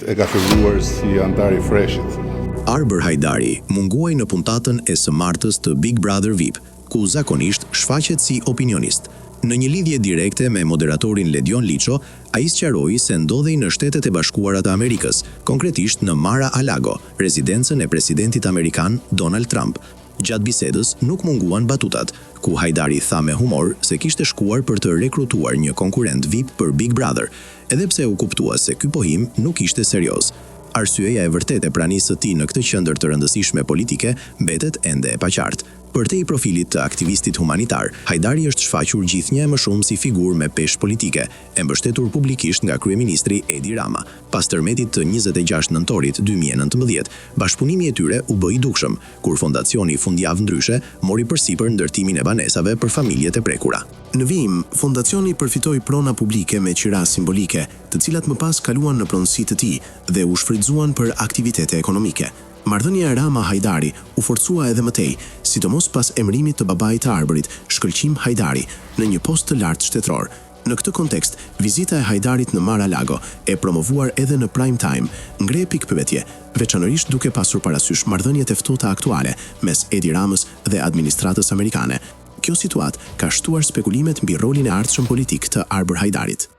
E ka filluar si antar I Freshit. Arber Hajdari munguaj në puntatën e së martës të Big Brother VIP, ku zakonisht shfaqet si opinionist. Në një lidhje direkte me moderatorin Ledion Liço, ai sqaroi se ndodhej në Shtetet e Bashkuara të Amerikës, konkretisht në Mar-a-Lago, rezidencën e presidentit amerikan Donald Trump. Gjatë bisedës nuk munguan batutat, ku Hajdari tha me humor se kishte shkuar për të rekrutuar një konkurrent VIP për Big Brother, edhe pse u kuptua se ky pohim nuk ishte serioz. Arsyeja e vërtetë e pranisë së tij në këtë qendër të rëndësishme politike mbetet ende e paqartë. Përtej profilit të aktivistit humanitar, Hajdari është shfaqur gjithnjë e më shumë si figurë me peshë politike, e mbështetur publikisht nga kryeministri Edi Rama. Pas tërmetit të 26 nëntorit 2019, bashkëpunimi e tyre u bë I dukshëm, kur fondacioni Fundjavë Ndryshe mori përsipër ndërtimin e banesave për familjet e prekura. Në vijim, fondacioni përfitoi prona publike me qira simbolike, të cilat më pas kaluan në pronësi të tij dhe u shfrytzuan për aktivitete ekonomike. Marrëdhënia Rama-Hajdari u forcua edhe më tej, sidomos pas emërimit të babait të Arberit, Shkëlqim Hajdari, në një post të lartë shtetëror. Në këtë kontekst, vizita e Hajdarit në Mar-a-Lago, e promovuar edhe në prime time, ngre pikpyetje, veçanërisht duke pasur parasysh marrëdhëniet e ftohta aktuale mes Edi Ramës dhe administratës amerikane. Kjo situatë ka shtuar spekulimet mbi rolin e ardhshëm politik të Arber Hajdarit.